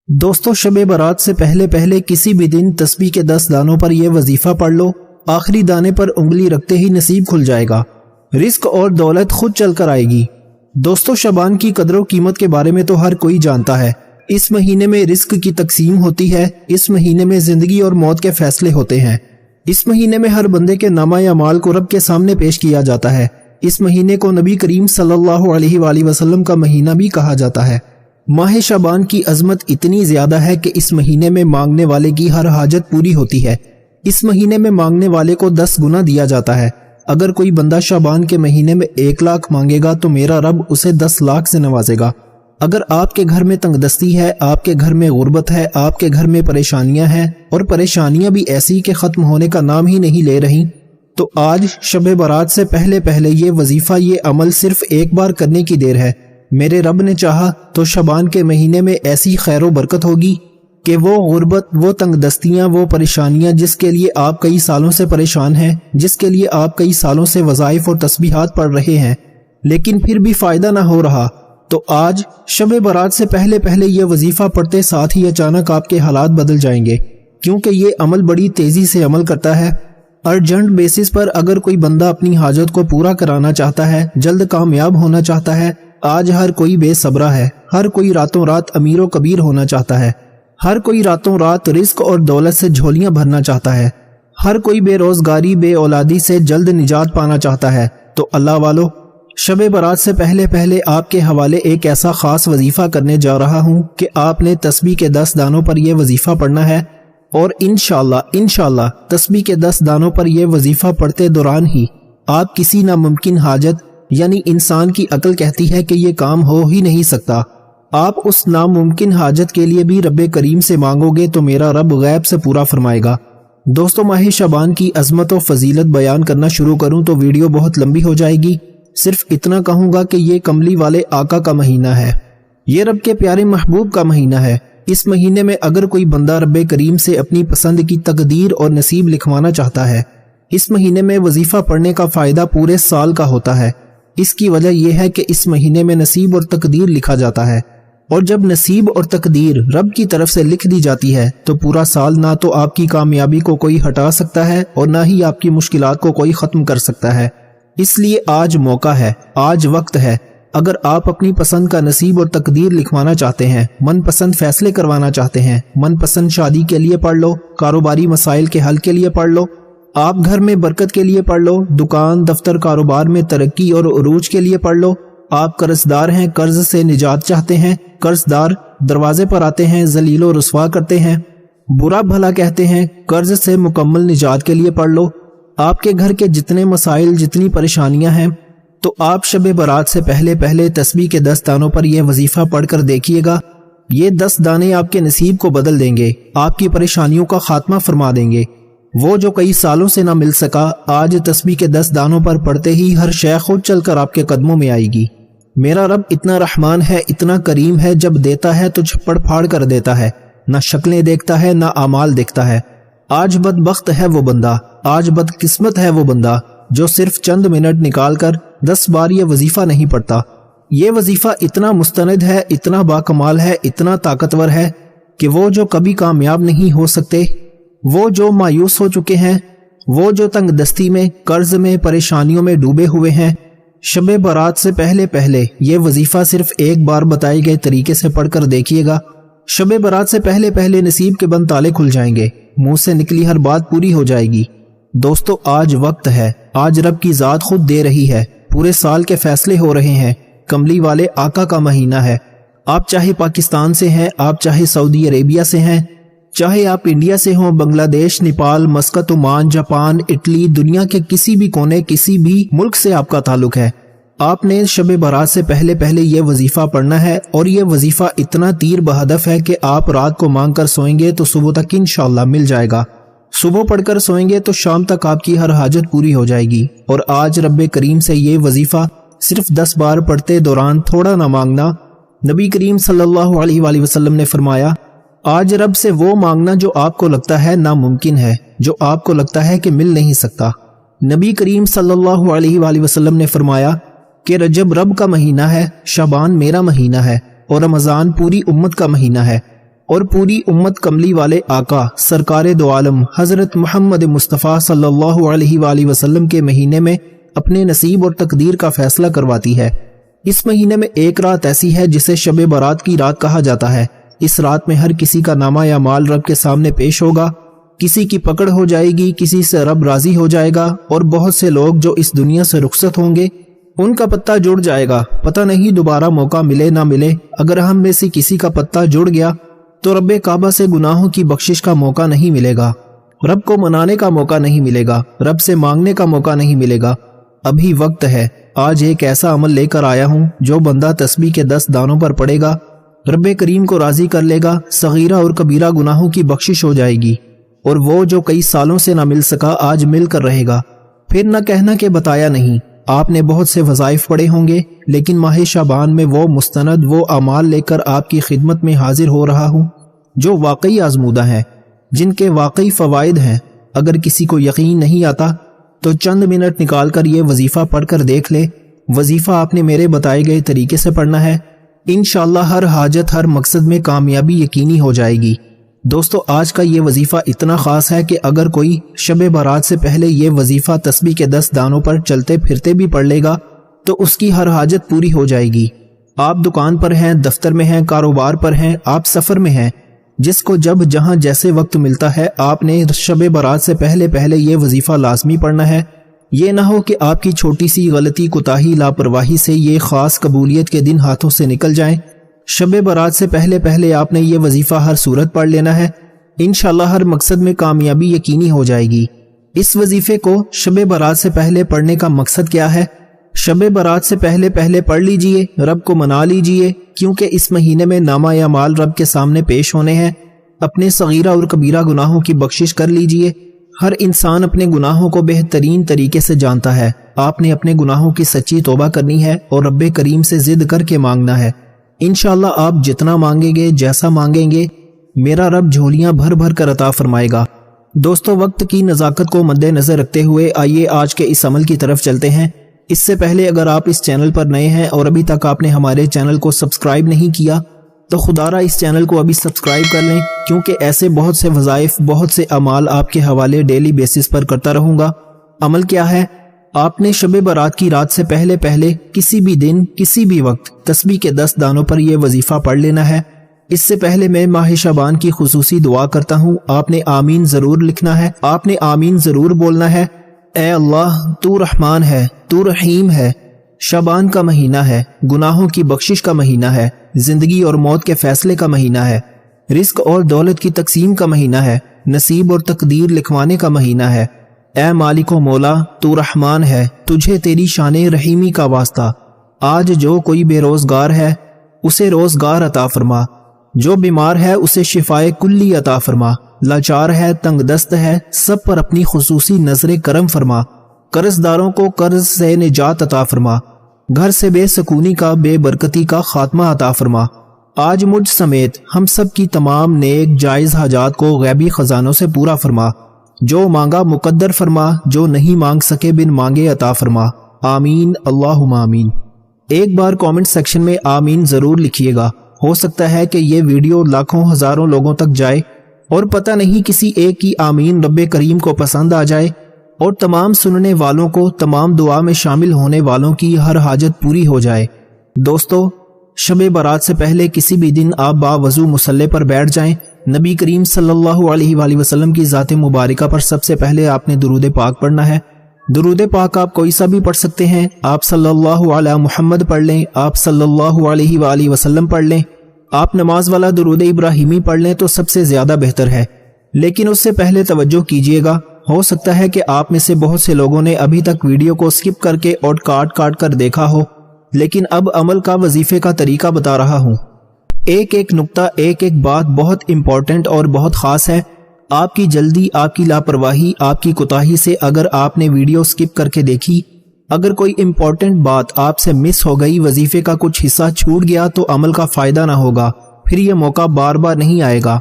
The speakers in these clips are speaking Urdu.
دوستو شب برات سے پہلے پہلے کسی بھی دن تسبیح کے 10 دانوں پر یہ وظیفہ پڑھ لو، آخری دانے پر انگلی رکھتے ہی نصیب کھل جائے گا، رزق اور دولت خود چل کر آئے گی۔ دوستو شعبان کی قدر و قیمت کے بارے میں تو ہر کوئی جانتا ہے۔ اس مہینے میں رزق کی تقسیم ہوتی ہے، اس مہینے میں زندگی اور موت کے فیصلے ہوتے ہیں، اس مہینے میں ہر بندے کے نامہ اعمال کو رب کے سامنے پیش کیا جاتا ہے۔ اس مہینے کو نبی کریم صلی اللہ علیہ وآلہ وسلم کا مہینہ بھی کہا جاتا ہے۔ ماہ شعبان کی عظمت اتنی زیادہ ہے کہ اس مہینے میں مانگنے والے کی ہر حاجت پوری ہوتی ہے۔ اس مہینے میں مانگنے والے کو 10 گنا دیا جاتا ہے۔ اگر کوئی بندہ شعبان کے مہینے میں 1 لاکھ مانگے گا تو میرا رب اسے 10 لاکھ سے نوازے گا۔ اگر آپ کے گھر میں تنگ دستی ہے، آپ کے گھر میں غربت ہے، آپ کے گھر میں پریشانیاں ہیں اور پریشانیاں بھی ایسی کہ ختم ہونے کا نام ہی نہیں لے رہی، تو آج شب برات سے پہلے پہلے یہ وظیفہ، یہ عمل صرف ایک بار کرنے کی دیر ہے۔ میرے رب نے چاہا تو شعبان کے مہینے میں ایسی خیر و برکت ہوگی کہ وہ غربت، وہ تنگ دستیاں، وہ پریشانیاں جس کے لیے آپ کئی سالوں سے پریشان ہیں، جس کے لیے آپ کئی سالوں سے وظائف اور تسبیحات پڑھ رہے ہیں لیکن پھر بھی فائدہ نہ ہو رہا، تو آج شب برات سے پہلے پہلے یہ وظیفہ پڑھتے ساتھ ہی اچانک آپ کے حالات بدل جائیں گے، کیونکہ یہ عمل بڑی تیزی سے عمل کرتا ہے۔ ارجنٹ بیسس پر اگر کوئی بندہ اپنی حاجت کو پورا کرانا چاہتا ہے، جلد کامیاب ہونا چاہتا ہے، آج ہر کوئی بے صبرا ہے، ہر کوئی راتوں رات امیر و کبیر ہونا چاہتا ہے، ہر کوئی راتوں رات رزق اور دولت سے جھولیاں بھرنا چاہتا ہے، ہر کوئی بے روزگاری، بے اولادی سے جلد نجات پانا چاہتا ہے، تو اللہ والو، شب برات سے پہلے پہلے آپ کے حوالے ایک ایسا خاص وظیفہ کرنے جا رہا ہوں کہ آپ نے تسبیح کے 10 دانوں پر یہ وظیفہ پڑھنا ہے، اور انشاءاللہ تسبیح کے 10 دانوں پر یہ وظیفہ پڑھتے دوران ہی آپ کسی ناممکن حاجت، یعنی انسان کی عقل کہتی ہے کہ یہ کام ہو ہی نہیں سکتا، آپ اس ناممکن حاجت کے لیے بھی رب کریم سے مانگو گے تو میرا رب غیب سے پورا فرمائے گا۔ دوستو ماہ شعبان کی عظمت و فضیلت بیان کرنا شروع کروں تو ویڈیو بہت لمبی ہو جائے گی، صرف اتنا کہوں گا کہ یہ کملی والے آقا کا مہینہ ہے، یہ رب کے پیارے محبوب کا مہینہ ہے۔ اس مہینے میں اگر کوئی بندہ رب کریم سے اپنی پسند کی تقدیر اور نصیب لکھوانا چاہتا ہے، اس مہینے میں وظیفہ پڑھنے کا فائدہ پورے سال کا ہوتا ہے۔ اس کی وجہ یہ ہے کہ اس مہینے میں نصیب اور تقدیر لکھا جاتا ہے، اور جب نصیب اور تقدیر رب کی طرف سے لکھ دی جاتی ہے تو پورا سال نہ تو آپ کی کامیابی کو کوئی ہٹا سکتا ہے اور نہ ہی آپ کی مشکلات کو کوئی ختم کر سکتا ہے۔ اس لیے آج موقع ہے، آج وقت ہے۔ اگر آپ اپنی پسند کا نصیب اور تقدیر لکھوانا چاہتے ہیں، من پسند فیصلے کروانا چاہتے ہیں، من پسند شادی کے لیے پڑھ لو، کاروباری مسائل کے حل کے لیے پڑھ لو، آپ گھر میں برکت کے لیے پڑھ لو، دکان دفتر کاروبار میں ترقی اور عروج کے لیے پڑھ لو، آپ قرض دار ہیں، قرض سے نجات چاہتے ہیں، قرض دار دروازے پر آتے ہیں، ذلیل و رسوا کرتے ہیں، برا بھلا کہتے ہیں، قرض سے مکمل نجات کے لیے پڑھ لو، آپ کے گھر کے جتنے مسائل، جتنی پریشانیاں ہیں، تو آپ شب برات سے پہلے پہلے تسبیح کے 10 دانوں پر یہ وظیفہ پڑھ کر دیکھیے گا، یہ 10 دانے آپ کے نصیب کو بدل دیں گے، آپ کی پریشانیوں کا خاتمہ فرما دیں گے۔ وہ جو کئی سالوں سے نہ مل سکا، آج تسبیح کے 10 دانوں پر پڑھتے ہی ہر شے خود چل کر آپ کے قدموں میں آئے گی۔ میرا رب اتنا رحمان ہے، اتنا کریم ہے، جب دیتا ہے تو چھپڑ پھاڑ کر دیتا ہے، نہ شکلیں دیکھتا ہے نہ اعمال دیکھتا ہے۔ آج بدبخت ہے وہ بندہ، آج بدقسمت ہے وہ بندہ جو صرف چند منٹ نکال کر 10 بار یہ وظیفہ نہیں پڑھتا۔ یہ وظیفہ اتنا مستند ہے، اتنا باکمال ہے، اتنا طاقتور ہے کہ وہ جو کبھی کامیاب نہیں ہو سکتے، وہ جو مایوس ہو چکے ہیں، وہ جو تنگ دستی میں، قرض میں، پریشانیوں میں ڈوبے ہوئے ہیں، شب برات سے پہلے پہلے یہ وظیفہ صرف ایک بار بتائے گئے طریقے سے پڑھ کر دیکھیے گا، شب برات سے پہلے پہلے نصیب کے بند تالے کھل جائیں گے، منہ سے نکلی ہر بات پوری ہو جائے گی۔ دوستو آج وقت ہے، آج رب کی ذات خود دے رہی ہے، پورے سال کے فیصلے ہو رہے ہیں، کملی والے آقا کا مہینہ ہے۔ آپ چاہے پاکستان سے ہیں، آپ چاہے سعودی عربیہ سے ہیں، چاہے آپ انڈیا سے ہوں، بنگلہ دیش، Nepal, Muscat, Oman, Japan, Italy, دنیا کے کسی بھی کونے، کسی بھی ملک سے آپ کا تعلق ہے، آپ نے شب برات سے پہلے پہلے یہ وظیفہ پڑھنا ہے، اور یہ وظیفہ اتنا تیر بہدف ہے کہ آپ رات کو مانگ کر سوئیں گے تو صبح تک انشاءاللہ مل جائے گا، صبح پڑھ کر سوئیں گے تو شام تک آپ کی ہر حاجت پوری ہو جائے گی۔ اور آج رب کریم سے یہ وظیفہ صرف 10 بار پڑھتے دوران تھوڑا نہ مانگنا۔ نبی کریم صلی اللہ علیہ وآلہ وسلم نے فرمایا، آج رب سے وہ مانگنا جو آپ کو لگتا ہے ناممکن ہے، جو آپ کو لگتا ہے کہ مل نہیں سکتا۔ نبی کریم صلی اللہ علیہ وآلہ وسلم نے فرمایا کہ رجب رب کا مہینہ ہے، شعبان میرا مہینہ ہے، اور رمضان پوری امت کا مہینہ ہے، اور پوری امت کملی والے آقا سرکار دو عالم حضرت محمد مصطفیٰ صلی اللہ علیہ وآلہ وسلم کے مہینے میں اپنے نصیب اور تقدیر کا فیصلہ کرواتی ہے۔ اس مہینے میں ایک رات ایسی ہے جسے شب برات کی رات کہا جاتا ہے۔ اس رات میں ہر کسی کا نامہ یا مال رب کے سامنے پیش ہوگا، کسی کی پکڑ ہو جائے گی، کسی سے رب راضی ہو جائے گا، اور بہت سے لوگ جو اس دنیا سے رخصت ہوں گے ان کا پتہ جڑ جائے گا۔ پتہ نہیں دوبارہ موقع ملے نہ ملے۔ اگر ہم میں سے کسی کا پتہ جڑ گیا تو رب کعبہ سے گناہوں کی بخشش کا موقع نہیں ملے گا، رب کو منانے کا موقع نہیں ملے گا، رب سے مانگنے کا موقع نہیں ملے گا۔ ابھی وقت ہے۔ آج ایک ایسا عمل لے کر آیا ہوں جو بندہ تسبیح کے 10 دانوں پر پڑے گا، رب کریم کو راضی کر لے گا، صغیرہ اور کبیرہ گناہوں کی بخشش ہو جائے گی، اور وہ جو کئی سالوں سے نہ مل سکا آج مل کر رہے گا۔ پھر نہ کہنا کہ بتایا نہیں۔ آپ نے بہت سے وظائف پڑھے ہوں گے، لیکن ماہ شعبان میں وہ مستند، وہ اعمال لے کر آپ کی خدمت میں حاضر ہو رہا ہوں جو واقعی آزمودہ ہیں، جن کے واقعی فوائد ہیں۔ اگر کسی کو یقین نہیں آتا تو چند منٹ نکال کر یہ وظیفہ پڑھ کر دیکھ لے۔ وظیفہ آپ نے میرے بتائے گئے طریقے سے پڑھنا ہے، انشاءاللہ ہر حاجت، ہر مقصد میں کامیابی یقینی ہو جائے گی۔ دوستو، آج کا یہ وظیفہ اتنا خاص ہے کہ اگر کوئی شب برات سے پہلے یہ وظیفہ تسبیح کے 10 دانوں پر چلتے پھرتے بھی پڑھ لے گا تو اس کی ہر حاجت پوری ہو جائے گی۔ آپ دکان پر ہیں، دفتر میں ہیں، کاروبار پر ہیں، آپ سفر میں ہیں، جس کو جب جہاں جیسے وقت ملتا ہے آپ نے شب برات سے پہلے یہ وظیفہ لازمی پڑھنا ہے۔ یہ نہ ہو کہ آپ کی چھوٹی سی غلطی، کوتاہی، لاپرواہی سے یہ خاص قبولیت کے دن ہاتھوں سے نکل جائیں۔ شب برات سے پہلے آپ نے یہ وظیفہ ہر صورت پڑھ لینا ہے، انشاءاللہ ہر مقصد میں کامیابی یقینی ہو جائے گی۔ اس وظیفے کو شب برات سے پہلے پڑھنے کا مقصد کیا ہے؟ شب برات سے پہلے پڑھ لیجئے، رب کو منا لیجئے، کیونکہ اس مہینے میں نامہ یا مال رب کے سامنے پیش ہونے ہیں۔ اپنے صغیرہ اور کبیرہ گناہوں کی بخشش کر لیجئے۔ ہر انسان اپنے گناہوں کو بہترین طریقے سے جانتا ہے۔ آپ نے اپنے گناہوں کی سچی توبہ کرنی ہے اور رب کریم سے ضد کر کے مانگنا ہے۔ انشاءاللہ آپ جتنا مانگیں گے، جیسا مانگیں گے، میرا رب جھولیاں بھر بھر کر عطا فرمائے گا۔ دوستو، وقت کی نزاکت کو مد نظر رکھتے ہوئے آئیے آج کے اس عمل کی طرف چلتے ہیں۔ اس سے پہلے اگر آپ اس چینل پر نئے ہیں اور ابھی تک آپ نے ہمارے چینل کو سبسکرائب نہیں کیا تو خدا را اس چینل کو ابھی سبسکرائب کر لیں، کیونکہ ایسے بہت سے وظائف، بہت سے اعمال آپ کے حوالے ڈیلی بیسس پر کرتا رہوں گا۔ عمل کیا ہے؟ آپ نے شب برات کی رات سے پہلے کسی بھی دن، کسی بھی وقت تسبیح کے 10 دانوں پر یہ وظیفہ پڑھ لینا ہے۔ اس سے پہلے میں ماہ شعبان کی خصوصی دعا کرتا ہوں۔ آپ نے آمین ضرور لکھنا ہے، آپ نے آمین ضرور بولنا ہے۔ اے اللہ، تو رحمان ہے، تو رحیم ہے۔ شعبان کا مہینہ ہے، گناہوں کی بخشش کا مہینہ ہے، زندگی اور موت کے فیصلے کا مہینہ ہے، رزق اور دولت کی تقسیم کا مہینہ ہے، نصیب اور تقدیر لکھوانے کا مہینہ ہے۔ اے مالک و مولا، تو رحمان ہے، تجھے تیری شان رحیمی کا واسطہ۔ آج جو کوئی بے روزگار ہے اسے روزگار عطا فرما، جو بیمار ہے اسے شفائے کلی عطا فرما، لاچار ہے، تنگ دست ہے، سب پر اپنی خصوصی نظر کرم فرما، قرض داروں کو قرض سے نجات عطا فرما، گھر سے بے سکونی کا، بے برکتی کا خاتمہ عطا فرما۔ آج مجھ سمیت ہم سب کی تمام نیک جائز حاجات کو غیبی خزانوں سے پورا فرما، جو مانگا مقدر فرما، جو نہیں مانگ سکے بن مانگے عطا فرما۔ آمین، اللہم آمین۔ ایک بار کامنٹ سیکشن میں آمین ضرور لکھیے گا۔ ہو سکتا ہے کہ یہ ویڈیو لاکھوں ہزاروں لوگوں تک جائے اور پتہ نہیں کسی ایک کی آمین رب کریم کو پسند آ جائے اور تمام سننے والوں کو، تمام دعا میں شامل ہونے والوں کی ہر حاجت پوری ہو جائے۔ دوستو، شب برات سے پہلے کسی بھی دن آپ باوضو مصلی پر بیٹھ جائیں۔ نبی کریم صلی اللہ علیہ وآلہ وسلم کی ذات مبارکہ پر سب سے پہلے آپ نے درود پاک پڑھنا ہے۔ درود پاک آپ کوئی سا بھی پڑھ سکتے ہیں۔ آپ صلی اللہ علی محمد پڑھ لیں، آپ صلی اللہ علیہ وآلہ وسلم پڑھ لیں، آپ نماز والا درود ابراہیمی پڑھ لیں تو سب سے زیادہ بہتر ہے۔ لیکن اس سے پہلے توجہ کیجیے گا، ہو سکتا ہے کہ آپ میں سے بہت سے لوگوں نے ابھی تک ویڈیو کو سکپ کر کے اور کاٹ کر دیکھا ہو، لیکن اب عمل کا، وظیفے کا طریقہ بتا رہا ہوں۔ ایک ایک نقطہ، ایک ایک بات بہت امپورٹنٹ اور بہت خاص ہے۔ آپ کی جلدی، آپ کی لاپرواہی، آپ کی کوتاہی سے اگر آپ نے ویڈیو سکپ کر کے دیکھی، اگر کوئی امپورٹنٹ بات آپ سے مس ہو گئی، وظیفے کا کچھ حصہ چھوٹ گیا تو عمل کا فائدہ نہ ہوگا، پھر یہ موقع بار بار نہیں آئے گا۔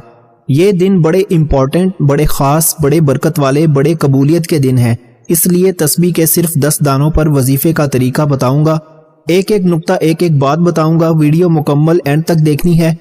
یہ دن بڑے امپورٹنٹ، بڑے خاص، بڑے برکت والے، بڑے قبولیت کے دن ہیں، اس لیے تسبیح کے صرف 10 دانوں پر وظیفے کا طریقہ بتاؤں گا، ایک ایک نقطہ، ایک ایک بات بتاؤں گا۔ ویڈیو مکمل اینڈ تک دیکھنی ہے۔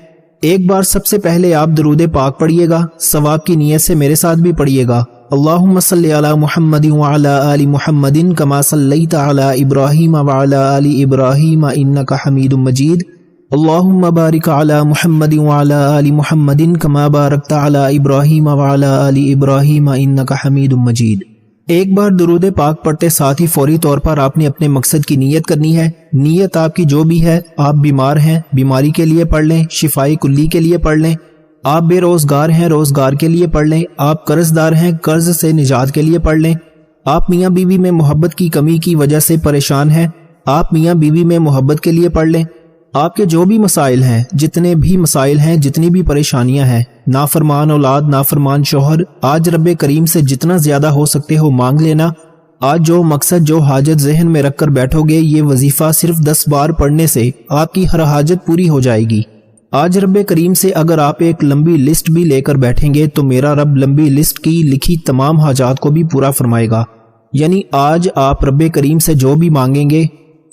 ایک بار سب سے پہلے آپ درود پاک پڑھیے گا، ثواب کی نیت سے میرے ساتھ بھی پڑھیے گا۔ اللہم صلی علی محمد وعلی آل محمد کما صلیت علی ابراہیم وعلی آل ابراہیم انک حمید مجید۔ اللہم بارک علی محمد وعلی آل محمد کما بارکت علی ابراہیم وعلی آل ابراہیم انک حمید مجید۔ ایک بار درود پاک پڑھتے ساتھ ہی فوری طور پر آپ نے اپنے مقصد کی نیت کرنی ہے۔ نیت آپ کی جو بھی ہے، آپ بیمار ہیں بیماری کے لیے پڑھ لیں، شفائی کلی کے لیے پڑھ لیں، آپ بے روزگار ہیں روزگار کے لیے پڑھ لیں، آپ قرض دار ہیں قرض سے نجات کے لیے پڑھ لیں، آپ میاں بیوی میں محبت کی کمی کی وجہ سے پریشان ہیں، آپ میاں بیوی میں محبت کے لیے پڑھ لیں۔ آپ کے جو بھی مسائل ہیں، جتنے بھی مسائل ہیں، جتنی بھی پریشانیاں ہیں، نافرمان اولاد، نافرمان شوہر، آج رب کریم سے جتنا زیادہ ہو سکتے ہو مانگ لینا۔ آج جو مقصد جو حاجت ذہن میں رکھ کر بیٹھو گے، یہ وظیفہ صرف 10 بار پڑھنے سے آپ کی ہر حاجت پوری ہو جائے گی۔ آج رب کریم سے اگر آپ ایک لمبی لسٹ بھی لے کر بیٹھیں گے تو میرا رب لمبی لسٹ کی لکھی تمام حاجات کو بھی پورا فرمائے گا۔ یعنی آج آپ رب کریم سے جو بھی مانگیں گے،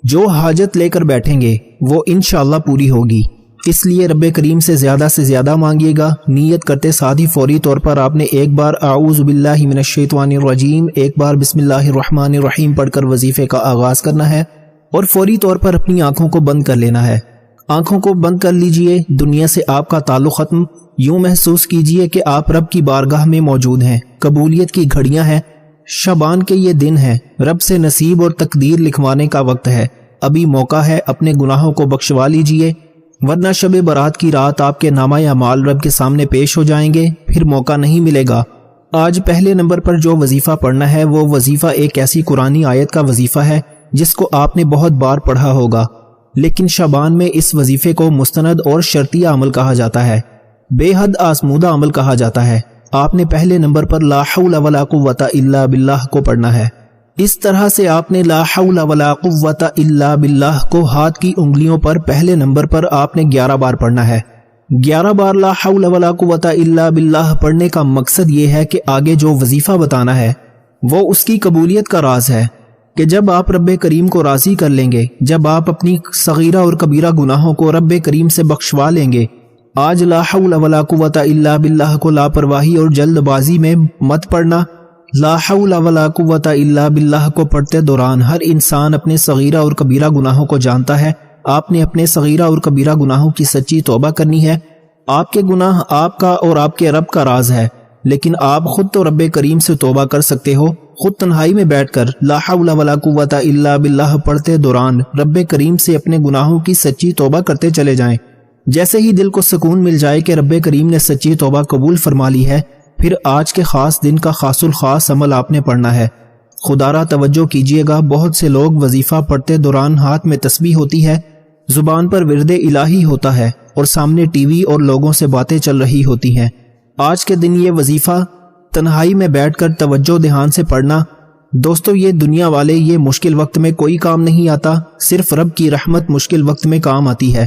جو حاجت لے کر بیٹھیں گے، وہ انشاءاللہ پوری ہوگی۔ اس لیے رب کریم سے زیادہ مانگیے گا۔ نیت کرتے ساتھ ہی فوری طور پر آپ نے ایک بار اعوذ باللہ من الشیطان الرجیم، ایک بار بسم اللہ الرحمن الرحیم پڑھ کر وظیفے کا آغاز کرنا ہے اور فوری طور پر اپنی آنکھوں کو بند کر لینا ہے۔ آنکھوں کو بند کر لیجئے، دنیا سے آپ کا تعلق ختم۔ یوں محسوس کیجئے کہ آپ رب کی بارگاہ میں موجود ہیں، قبولیت کی گھڑیاں ہیں، شعبان کے یہ دن ہیں، رب سے نصیب اور تقدیر لکھوانے کا وقت ہے۔ ابھی موقع ہے، اپنے گناہوں کو بخشوا لیجئے، ورنہ شب برات کی رات آپ کے نامہ اعمال رب کے سامنے پیش ہو جائیں گے، پھر موقع نہیں ملے گا۔ آج پہلے نمبر پر جو وظیفہ پڑھنا ہے وہ وظیفہ ایک ایسی قرآنی آیت کا وظیفہ ہے جس کو آپ نے بہت بار پڑھا ہوگا، لیکن شعبان میں اس وظیفے کو مستند اور شرطیہ عمل کہا جاتا ہے، بے حد آزمودہ عمل کہا جاتا ہے۔ آپ نے پہلے نمبر پر لا حول ولا قوت الا باللہ کو پڑھنا ہے۔ اس طرح سے آپ نے لا حول ولا قوت الا باللہ کو ہاتھ کی انگلیوں پر پہلے نمبر پر آپ نے 11 بار پڑھنا ہے۔ 11 بار لا حول ولا قوت الا باللہ پڑھنے کا مقصد یہ ہے کہ آگے جو وظیفہ بتانا ہے وہ اس کی قبولیت کا راز ہے کہ جب آپ رب کریم کو راضی کر لیں گے، جب آپ اپنی صغیرہ اور کبیرہ گناہوں کو رب کریم سے بخشوا لیں گے۔ آج لا حول ولا قوت الا باللہ کو لاپرواہی اور جلد بازی میں مت پڑھنا۔ لا حول ولا قوت الا باللہ کو پڑھتے دوران ہر انسان اپنے صغیرہ اور کبیرہ گناہوں کو جانتا ہے۔ آپ نے اپنے صغیرہ اور کبیرہ گناہوں کی سچی توبہ کرنی ہے۔ آپ کے گناہ آپ کا اور آپ کے رب کا راز ہے، لیکن آپ خود تو رب کریم سے توبہ کر سکتے ہو۔ خود تنہائی میں بیٹھ کر لا حول ولا قوت الا باللہ پڑھتے دوران رب کریم سے اپنے گناہوں کی سچی توبہ کرتے چلے جائیں۔ جیسے ہی دل کو سکون مل جائے کہ رب کریم نے سچی توبہ قبول فرما لی ہے، پھر آج کے خاص دن کا خاص الخاص عمل آپ نے پڑھنا ہے۔ خدا را توجہ کیجئے گا، بہت سے لوگ وظیفہ پڑھتے دوران ہاتھ میں تسبیح ہوتی ہے، زبان پر ورد الہی ہوتا ہے اور سامنے ٹی وی اور لوگوں سے باتیں چل رہی ہوتی ہیں۔ آج کے دن یہ وظیفہ تنہائی میں بیٹھ کر توجہ دھیان سے پڑھنا۔ دوستو، یہ دنیا والے یہ مشکل وقت میں کوئی کام نہیں آتا، صرف رب کی رحمت مشکل وقت میں کام آتی ہے۔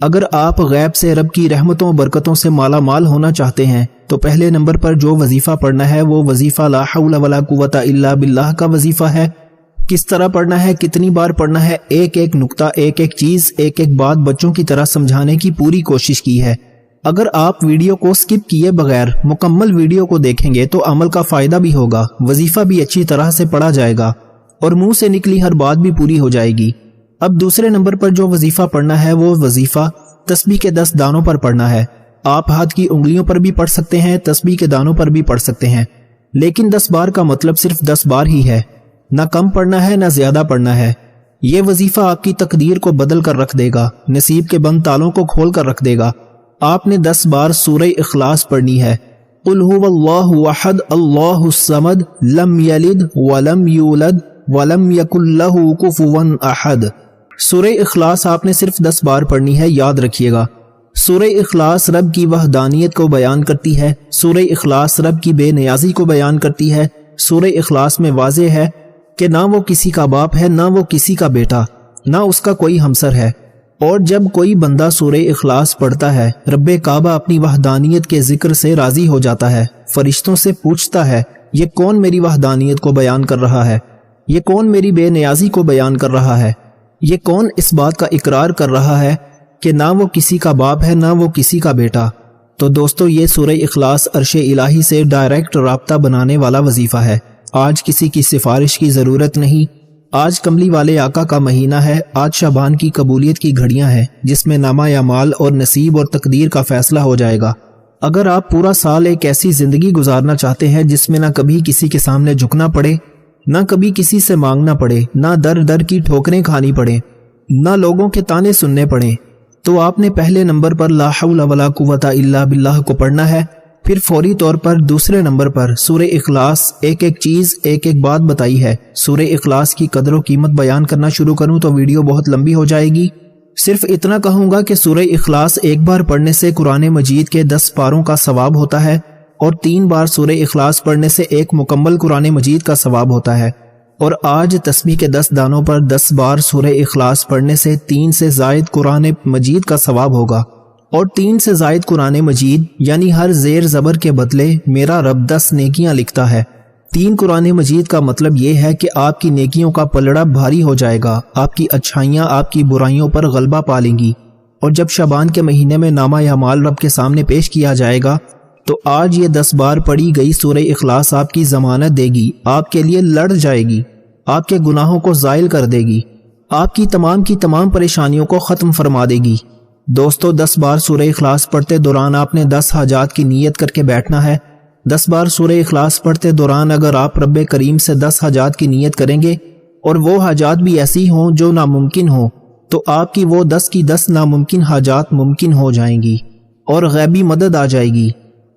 اگر آپ غیب سے رب کی رحمتوں برکتوں سے مالا مال ہونا چاہتے ہیں تو پہلے نمبر پر جو وظیفہ پڑھنا ہے وہ وظیفہ لا حول ولا قوت الا باللہ کا وظیفہ ہے۔ کس طرح پڑھنا ہے، کتنی بار پڑھنا ہے، ایک ایک نقطہ، ایک ایک چیز، ایک ایک بات بچوں کی طرح سمجھانے کی پوری کوشش کی ہے۔ اگر آپ ویڈیو کو سکپ کیے بغیر مکمل ویڈیو کو دیکھیں گے تو عمل کا فائدہ بھی ہوگا، وظیفہ بھی اچھی طرح سے پڑھا جائے گا اور منہ سے نکلی ہر بات بھی پوری ہو جائے گی۔ اب دوسرے نمبر پر جو وظیفہ پڑھنا ہے وہ وظیفہ تسبیح کے 10 دانوں پر پڑھنا ہے۔ آپ ہاتھ کی انگلیوں پر بھی پڑھ سکتے ہیں، تسبیح کے دانوں پر بھی پڑھ سکتے ہیں، لیکن 10 بار کا مطلب صرف 10 بار ہی ہے، نہ کم پڑھنا ہے نہ زیادہ پڑھنا ہے۔ یہ وظیفہ آپ کی تقدیر کو بدل کر رکھ دے گا، نصیب کے بند تالوں کو کھول کر رکھ دے گا۔ آپ نے 10 بار سورہ اخلاص پڑھنی ہے۔ قل هو اللہ احد اللہ الصمد لم یلد ولم یولد ولم یکن لہ کفوا احد۔ سورہ اخلاص آپ نے صرف 10 بار پڑھنی ہے، یاد رکھیے گا۔ سورہ اخلاص رب کی وحدانیت کو بیان کرتی ہے، سورہ اخلاص رب کی بے نیازی کو بیان کرتی ہے۔ سورہ اخلاص میں واضح ہے کہ نہ وہ کسی کا باپ ہے، نہ وہ کسی کا بیٹا، نہ اس کا کوئی ہمسر ہے۔ اور جب کوئی بندہ سورہ اخلاص پڑھتا ہے، رب کعبہ اپنی وحدانیت کے ذکر سے راضی ہو جاتا ہے، فرشتوں سے پوچھتا ہے یہ کون میری وحدانیت کو بیان کر رہا ہے، یہ کون میری بے نیازی کو بیان کر رہا ہے، یہ کون اس بات کا اقرار کر رہا ہے کہ نہ وہ کسی کا باپ ہے نہ وہ کسی کا بیٹا۔ تو دوستو یہ سورہ اخلاص عرش الہی سے ڈائریکٹ رابطہ بنانے والا وظیفہ ہے۔ آج کسی کی سفارش کی ضرورت نہیں۔ آج کملی والے آقا کا مہینہ ہے، آج شعبان کی قبولیت کی گھڑیاں ہیں جس میں نامہ اعمال اور نصیب اور تقدیر کا فیصلہ ہو جائے گا۔ اگر آپ پورا سال ایک ایسی زندگی گزارنا چاہتے ہیں جس میں نہ کبھی کسی کے سامنے جھکنا پڑے، نہ کبھی کسی سے مانگنا پڑے، نہ در در کی ٹھوکریں کھانی پڑے، نہ لوگوں کے تانے سننے پڑیں، تو آپ نے پہلے نمبر پر لا حول ولا قوت الا باللہ کو پڑھنا ہے۔ پھر فوری طور پر دوسرے نمبر پر سورہ اخلاص۔ ایک ایک چیز ایک ایک بات بتائی ہے۔ سورہ اخلاص کی قدر و قیمت بیان کرنا شروع کروں تو ویڈیو بہت لمبی ہو جائے گی۔ صرف اتنا کہوں گا کہ سورہ اخلاص ایک بار پڑھنے سے قرآن مجید کے 10 پاروں کا ثواب ہوتا ہے، اور 3 بار سورہ اخلاص پڑھنے سے ایک مکمل قرآن مجید کا ثواب ہوتا ہے۔ اور آج تسبیح کے 10 دانوں پر 10 بار سورہ اخلاص پڑھنے سے 3 سے زائد قرآن مجید کا ثواب ہوگا، اور 3 سے زائد قرآن مجید یعنی ہر زیر زبر کے بدلے میرا رب 10 نیکیاں لکھتا ہے۔ 3 قرآن مجید کا مطلب یہ ہے کہ آپ کی نیکیوں کا پلڑا بھاری ہو جائے گا، آپ کی اچھائیاں آپ کی برائیوں پر غلبہ پا لیں گی، اور جب شعبان کے مہینے میں نامہ اعمال رب کے سامنے پیش کیا جائے گا تو آج یہ 10 بار پڑھی گئی سورہ اخلاص آپ کی ضمانت دے گی، آپ کے لیے لڑ جائے گی، آپ کے گناہوں کو زائل کر دے گی، آپ کی تمام پریشانیوں کو ختم فرما دے گی۔ دوستو 10 بار سورہ اخلاص پڑھتے دوران آپ نے 10 حاجات کی نیت کر کے بیٹھنا ہے۔ 10 بار سورہ اخلاص پڑھتے دوران اگر آپ رب کریم سے 10 حاجات کی نیت کریں گے اور وہ حاجات بھی ایسی ہوں جو ناممکن ہوں، تو آپ کی وہ 10 کی 10 ناممکن حاجات ممکن ہو جائیں گی اور غیبی مدد آ جائے گی۔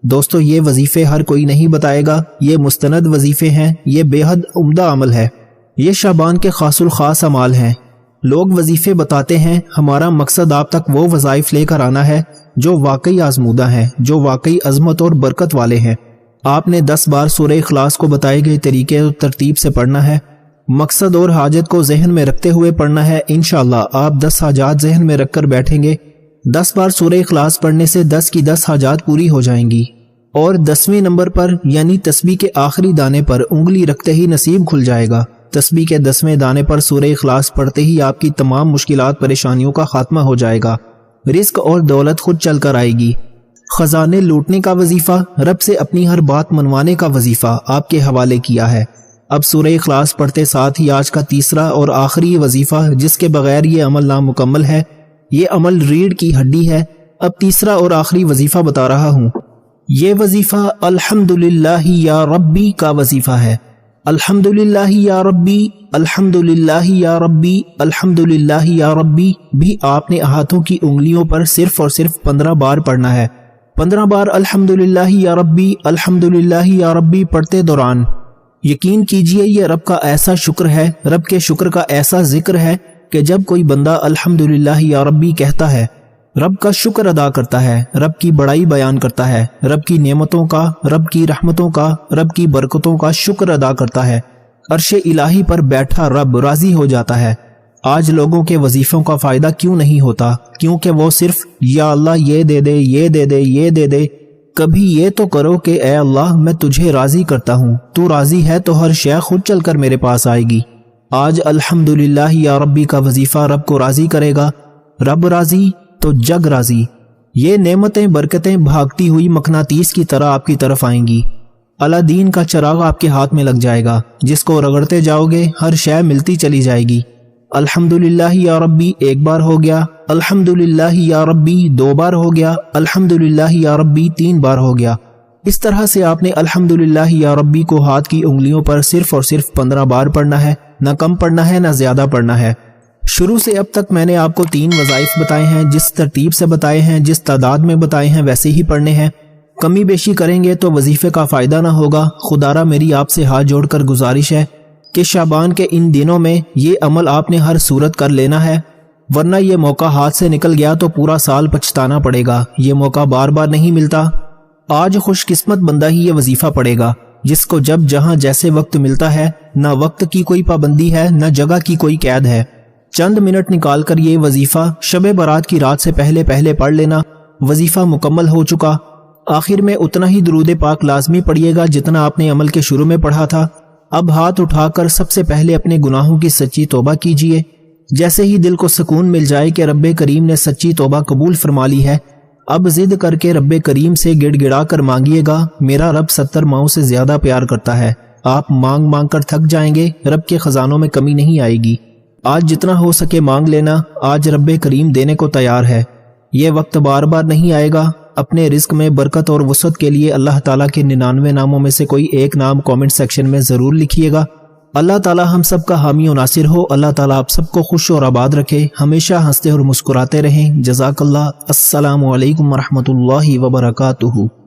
دوستو یہ وظیفے ہر کوئی نہیں بتائے گا، یہ مستند وظیفے ہیں، یہ بے حد عمدہ عمل ہے، یہ شعبان کے خاص الخاص اعمال ہیں۔ لوگ وظیفے بتاتے ہیں، ہمارا مقصد آپ تک وہ وظائف لے کر آنا ہے جو واقعی آزمودہ ہیں، جو واقعی عظمت اور برکت والے ہیں۔ آپ نے 10 بار سورہ اخلاص کو بتائے گئے طریقے اور ترتیب سے پڑھنا ہے، مقصد اور حاجت کو ذہن میں رکھتے ہوئے پڑھنا ہے۔ انشاءاللہ آپ 10 حاجات ذہن میں رکھ کر بیٹھیں گے، 10 بار سورہ اخلاص پڑھنے سے 10 کی 10 حاجات پوری ہو جائیں گی، اور 10ویں نمبر پر یعنی تسبیح کے آخری دانے پر انگلی رکھتے ہی نصیب کھل جائے گا۔ تسبیح کے 10ویں دانے پر سورہ اخلاص پڑھتے ہی آپ کی تمام مشکلات پریشانیوں کا خاتمہ ہو جائے گا، رزق اور دولت خود چل کر آئے گی۔ خزانے لوٹنے کا وظیفہ، رب سے اپنی ہر بات منوانے کا وظیفہ آپ کے حوالے کیا ہے۔ اب سورہ اخلاص پڑھتے ساتھ ہی آج کا تیسرا اور آخری وظیفہ جس کے بغیر یہ عمل نامکمل ہے، یہ عمل ریڑھ کی ہڈی ہے۔ اب تیسرا اور آخری وظیفہ بتا رہا ہوں، یہ وظیفہ الحمدللہ یا ربی کا وظیفہ ہے۔ الحمدللہ یا ربی، الحمدللہ یا ربی، الحمدللہ یا ربی بھی آپ نے ہاتھوں کی انگلیوں پر صرف اور صرف 15 بار پڑھنا ہے۔ 15 بار الحمدللہ یا ربی، الحمدللہ یا ربی پڑھتے دوران یقین کیجئے یہ رب کا ایسا شکر ہے، رب کے شکر کا ایسا ذکر ہے کہ جب کوئی بندہ الحمدللہ یا ربی کہتا ہے، رب کا شکر ادا کرتا ہے، رب کی بڑائی بیان کرتا ہے، رب کی نعمتوں کا، رب کی رحمتوں کا، رب کی برکتوں کا شکر ادا کرتا ہے، عرش الہی پر بیٹھا رب راضی ہو جاتا ہے۔ آج لوگوں کے وظیفوں کا فائدہ کیوں نہیں ہوتا؟ کیونکہ وہ صرف یا اللہ یہ دے دے، یہ دے دے، یہ دے دے، کبھی یہ تو کرو کہ اے اللہ میں تجھے راضی کرتا ہوں، تو راضی ہے تو ہر شے خود چل کر میرے پاس آئے گی۔ آج الحمدللہ یا ربی کا وظیفہ رب کو راضی کرے گا، رب راضی تو جگ راضی۔ یہ نعمتیں برکتیں بھاگتی ہوئی مقناطیس کی طرح آپ کی طرف آئیں گی۔ الادین کا چراغ آپ کے ہاتھ میں لگ جائے گا، جس کو رگڑتے جاؤ گے ہر شے ملتی چلی جائے گی۔ الحمدللہ یا ربی 1 بار ہو گیا، الحمدللہ یا ربی 2 بار ہو گیا، الحمدللہ یا ربی 3 بار ہو گیا۔ اس طرح سے آپ نے الحمدللہ یا ربی کو ہاتھ کی انگلیوں پر صرف اور صرف 15 بار پڑھنا ہے، نہ کم پڑھنا ہے نہ زیادہ پڑھنا ہے۔ شروع سے اب تک میں نے آپ کو 3 وظائف بتائے ہیں، جس ترتیب سے بتائے ہیں، جس تعداد میں بتائے ہیں ویسے ہی پڑھنے ہیں۔ کمی بیشی کریں گے تو وظیفے کا فائدہ نہ ہوگا۔ خدارا میری آپ سے ہاتھ جوڑ کر گزارش ہے کہ شعبان کے ان دنوں میں یہ عمل آپ نے ہر صورت کر لینا ہے، ورنہ یہ موقع ہاتھ سے نکل گیا تو پورا سال پچھتانا پڑے گا۔ یہ موقع بار بار نہیں ملتا۔ آج خوش قسمت بندہ ہی یہ وظیفہ پڑھے گا جس کو جب جہاں جیسے وقت ملتا ہے، نہ وقت کی کوئی پابندی ہے نہ جگہ کی کوئی قید ہے۔ چند منٹ نکال کر یہ وظیفہ شب برات کی رات سے پہلے پہلے پڑھ لینا، وظیفہ مکمل ہو چکا۔ آخر میں اتنا ہی درود پاک لازمی پڑھیے گا جتنا آپ نے عمل کے شروع میں پڑھا تھا۔ اب ہاتھ اٹھا کر سب سے پہلے اپنے گناہوں کی سچی توبہ کیجیے، جیسے ہی دل کو سکون مل جائے کہ رب کریم نے سچی توبہ قبول فرما لی ہے، اب ضد کر کے رب کریم سے گڑ گڑا کر مانگیے گا۔ میرا رب 70 ماؤں سے زیادہ پیار کرتا ہے۔ آپ مانگ مانگ کر تھک جائیں گے، رب کے خزانوں میں کمی نہیں آئے گی۔ آج جتنا ہو سکے مانگ لینا، آج رب کریم دینے کو تیار ہے۔ یہ وقت بار بار نہیں آئے گا۔ اپنے رزق میں برکت اور وسعت کے لیے اللہ تعالیٰ کے 99 ناموں میں سے کوئی ایک نام کامنٹ سیکشن میں ضرور لکھیے گا۔ اللہ تعالیٰ ہم سب کا حامی و ناصر ہو۔ اللہ تعالیٰ آپ سب کو خوش اور آباد رکھے، ہمیشہ ہنستے اور مسکراتے رہیں۔ جزاک اللہ۔ السلام علیکم ورحمۃ اللہ وبرکاتہ۔